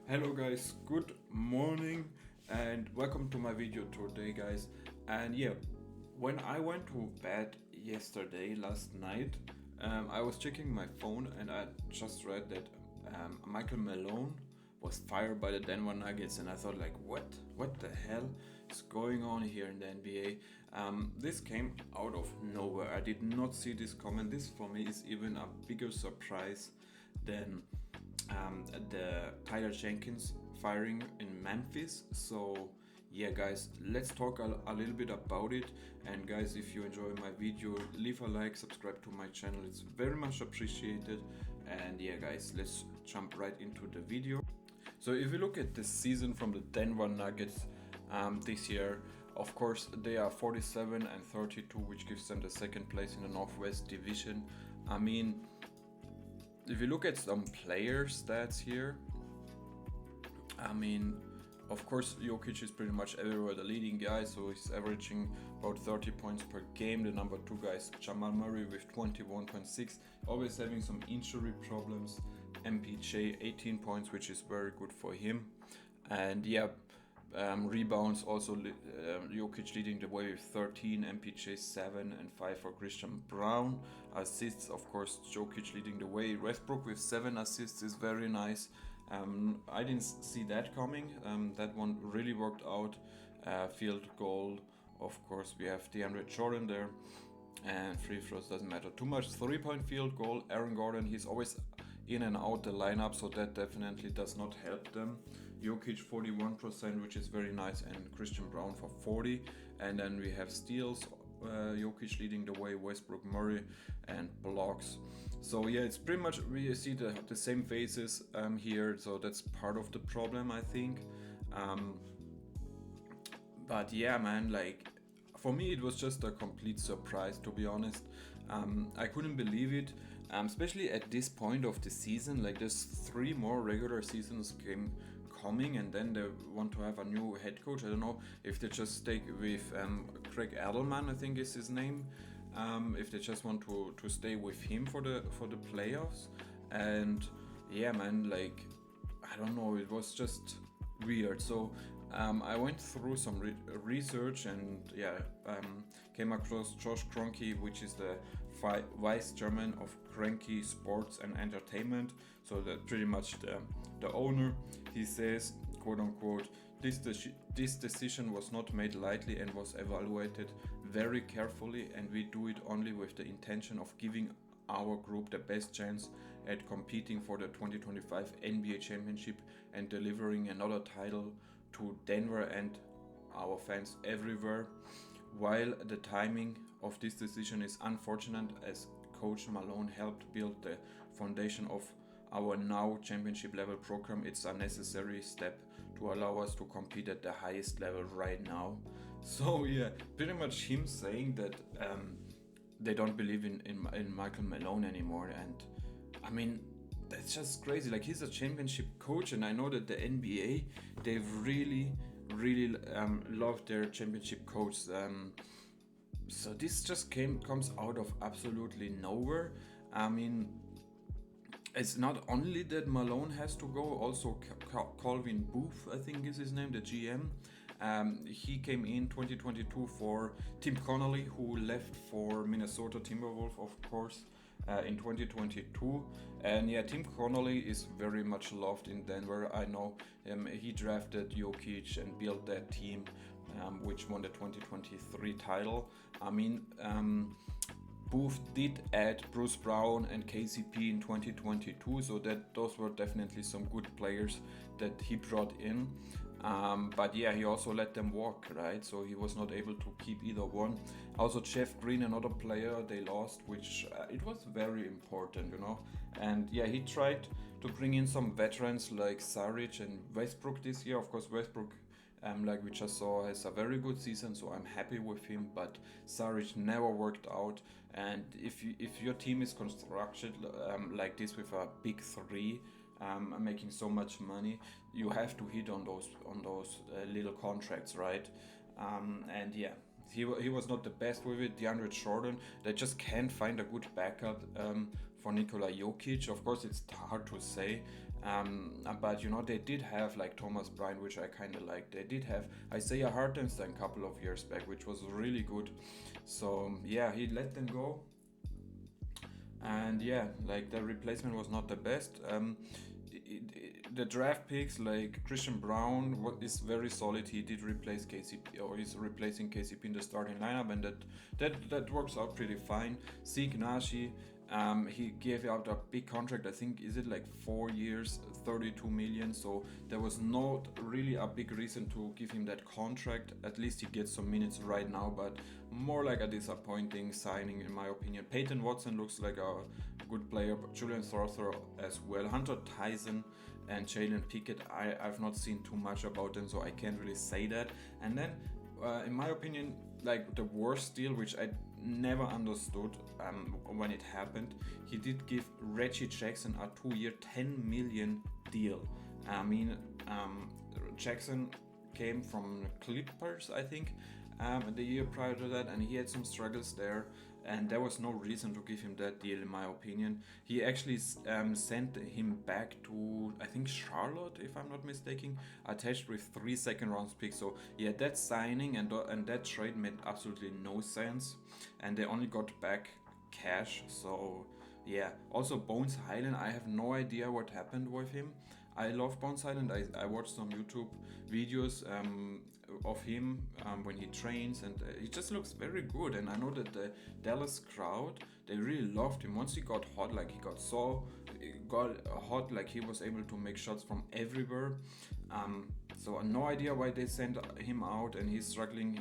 Hello guys, good morning and welcome to my video today guys. And yeah, when I went to bed yesterday, last night, I was checking my phone and I just read that Michael Malone was fired by the Denver Nuggets, and I thought like, what the hell is going on here in the NBA? This came out of nowhere. I did not see this coming. This for me is even a bigger surprise than the Tyler Jenkins firing in Memphis. So yeah guys, let's talk a little bit about it. And guys, if you enjoy my video, leave a like, subscribe to my channel, it's very much appreciated. And yeah guys, let's jump right into the video. So if you look at the season from the Denver Nuggets this year, of course they are 47 and 32, which gives them the second place in the Northwest Division. I mean, if you look at some player stats here, I mean, of course, Jokic is pretty much everywhere the leading guy, so he's averaging about 30 points per game. The number two guy is Jamal Murray with 21.6, always having some injury problems. MPJ 18 points, which is very good for him. And yeah, rebounds also, Jokic leading the way with 13, MPJ 7 and 5 for Christian Brown. Assists, of course, Jokic leading the way. Westbrook with 7 assists is very nice. I didn't see that coming. That one really worked out. Field goal, of course, we have DeAndre Jordan there. And free throws doesn't matter too much. 3-point field goal, Aaron Gordon, he's always in and out the lineup, so that definitely does not help them. Jokic 41%, which is very nice, and Christian Brown for 40. And then we have steals, Jokic leading the way, Westbrook, Murray, and blocks. So yeah, it's pretty much, we see the same faces here, so that's part of the problem, I think. But yeah, man, like, for me it was just a complete surprise, to be honest. I couldn't believe it, especially at this point of the season. Like, there's 3 more regular seasons coming, and then they want to have a new head coach. I don't know if they just stay with Craig Adelman, I think is his name. If they just want to stay with him for the playoffs. And yeah, man, like, I don't know, it was just weird. So I went through some research, and yeah, came across Josh Kroenke, which is the vice chairman of Kroenke Sports and Entertainment, so that pretty much the owner. He says, quote unquote, this decision was not made lightly and was evaluated very carefully, and we do it only with the intention of giving our group the best chance at competing for the 2025 NBA Championship and delivering another title to Denver and our fans everywhere. While the timing of this decision is unfortunate, as Coach Malone helped build the foundation of our now championship level program, it's a necessary step to allow us to compete at the highest level right now. So yeah, pretty much him saying that they don't believe in Michael Malone anymore. And I mean, that's just crazy. Like, he's a championship coach, and I know that the NBA, they've really loved their championship coach. So this just comes out of absolutely nowhere. I mean, it's not only that Malone has to go, also Calvin Booth, I think is his name, the GM. He came in 2022 for Tim Connolly, who left for Minnesota Timberwolves, of course, in 2022. And yeah, Tim Connolly is very much loved in Denver. I know he drafted Jokic and built that team, which won the 2023 title. I mean, Booth did add Bruce Brown and KCP in 2022, so that those were definitely some good players that he brought in. But yeah, he also let them walk, right? So he was not able to keep either one. Also, Jeff Green, another player they lost, which it was very important, you know. And yeah, he tried to bring in some veterans like Saric and Westbrook this year. Of course, Westbrook, like we just saw, has a very good season, so I'm happy with him. But Saric never worked out, and if your team is constructed like this with a big 3, making so much money, you have to hit on those little contracts, right? And yeah, he was not the best with it. DeAndre Jordan, they just can't find a good backup for Nikola Jokic. Of course, it's hard to say. But they did have like Thomas Bryan, which I kind of liked. They did have Isaiah Hartenstein a couple of years back, which was really good. So yeah, he let them go, and yeah, like the replacement was not the best. The draft picks like Christian Brown is very solid. He did replace KCP, or he's replacing KCP in the starting lineup, and that works out pretty fine. Zeke Nashi, he gave out a big contract. I think is it like 4 years, 32 million. So there was not really a big reason to give him that contract. At least he gets some minutes right now, but more like a disappointing signing in my opinion. Peyton Watson looks like a good player, but Julian Sorcerer as well. Hunter Tyson and Jalen Pickett, I've not seen too much about them, so I can't really say that. And then, in my opinion, like the worst deal, which I never understood when it happened, he did give Reggie Jackson a 2-year, 10 million deal. I mean, Jackson came from Clippers, I think, the year prior to that, and he had some struggles there, and there was no reason to give him that deal, in my opinion. He actually sent him back to, I think, Charlotte, if I'm not mistaken, attached with 3 second round picks. So yeah, that signing and that trade made absolutely no sense, and they only got back cash. So yeah, also Bones Highland, I have no idea what happened with him. I love Bones Highland. I watched some YouTube videos of him when he trains, and he just looks very good. And I know that the Dallas crowd, they really loved him. Once he got hot, like he got hot, like he was able to make shots from everywhere. So no idea why they sent him out, and he's struggling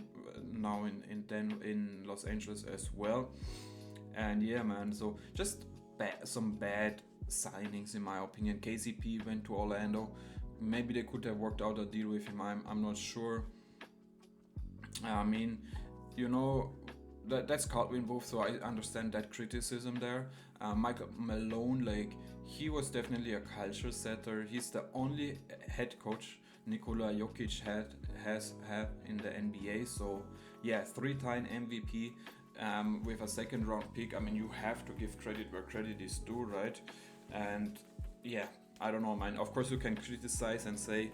now in Los Angeles as well. And yeah, man. So just some bad signings in my opinion. KCP went to Orlando. Maybe they could have worked out a deal with him. I'm not sure. I mean, you know, that's Caldwell Booth, so I understand that criticism there. Michael Malone, like he was definitely a culture setter. He's the only head coach Nikola Jokic has had in the NBA. So yeah, 3-time MVP. With a second round pick, I mean, you have to give credit where credit is due, right? And yeah, I don't know, man. Of course, you can criticize and say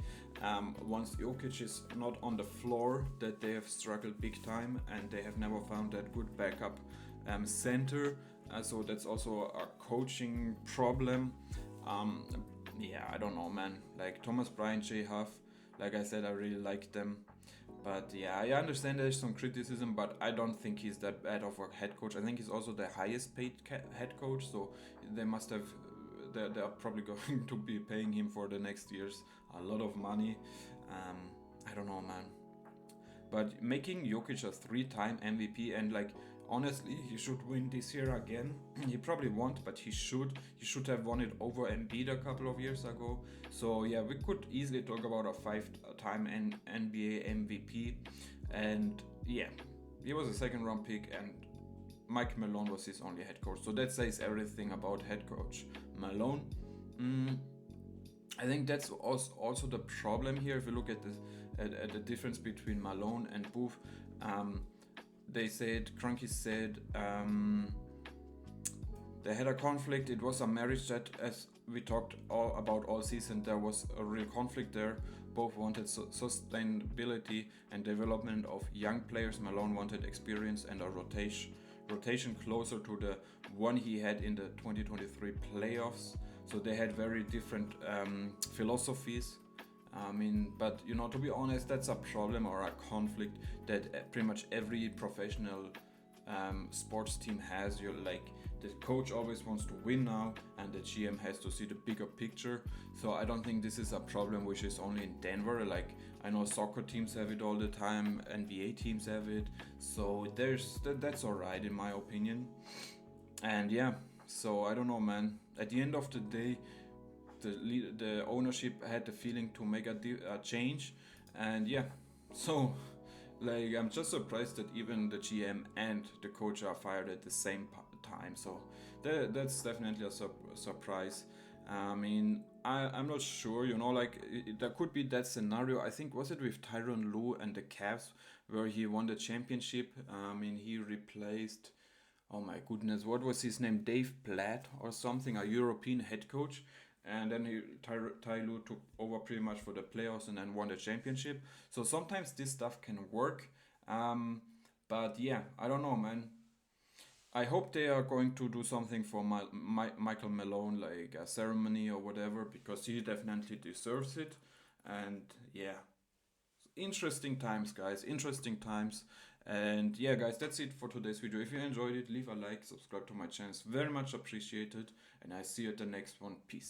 once Jokic is not on the floor, that they have struggled big time and they have never found that good backup center. So that's also a coaching problem. Yeah, I don't know, man. Like Thomas Bryant, Jay Huff, like I said, I really like them. But yeah, I understand there's some criticism, but I don't think he's that bad of a head coach. I think he's also the highest paid head coach, so they must have, they're probably going to be paying him for the next years a lot of money. I don't know, man. But making Jokic a 3-time MVP, and like honestly, he should win this year again. He probably won't, but he should. He should have won it over Embiid a couple of years ago. So yeah, we could easily talk about a 5-time NBA MVP. And yeah, he was a second round pick, and Mike Malone was his only head coach. So that says everything about head coach Malone. I think that's also the problem here. If you look at the difference between Malone and Booth, they said, Cronky said, they had a conflict. It was a marriage that, as we talked about all season, there was a real conflict there. Both wanted sustainability and development of young players. Malone wanted experience and a rotation closer to the one he had in the 2023 playoffs. So they had very different philosophies. I mean, but to be honest, that's a problem or a conflict that pretty much every professional sports team has. You're like, the coach always wants to win now, and the GM has to see the bigger picture. So I don't think this is a problem which is only in Denver. Like, I know soccer teams have it all the time, NBA teams have it. So that's alright in my opinion. And yeah, so I don't know, man. At the end of the day, the ownership had the feeling to make a change, and yeah, so like I'm just surprised that even the GM and the coach are fired at the same time. So that's definitely a surprise. I mean, I'm not sure, like there could be that scenario. I think, was it with Tyronn Lue and the Cavs where he won the championship? I mean, he replaced, oh my goodness, what was his name? Dave Platt or something, a European head coach. and then Ty Lue took over pretty much for the playoffs and then won the championship. So sometimes this stuff can work. Um, but yeah, I don't know, man. I hope they are going to do something for Michael Malone, like a ceremony or whatever, because he definitely deserves it. And yeah, interesting times, guys. Interesting times. And yeah, guys, that's it for today's video. If you enjoyed it, leave a like, subscribe to my channel. It's very much appreciated. And I see you at the next one. Peace.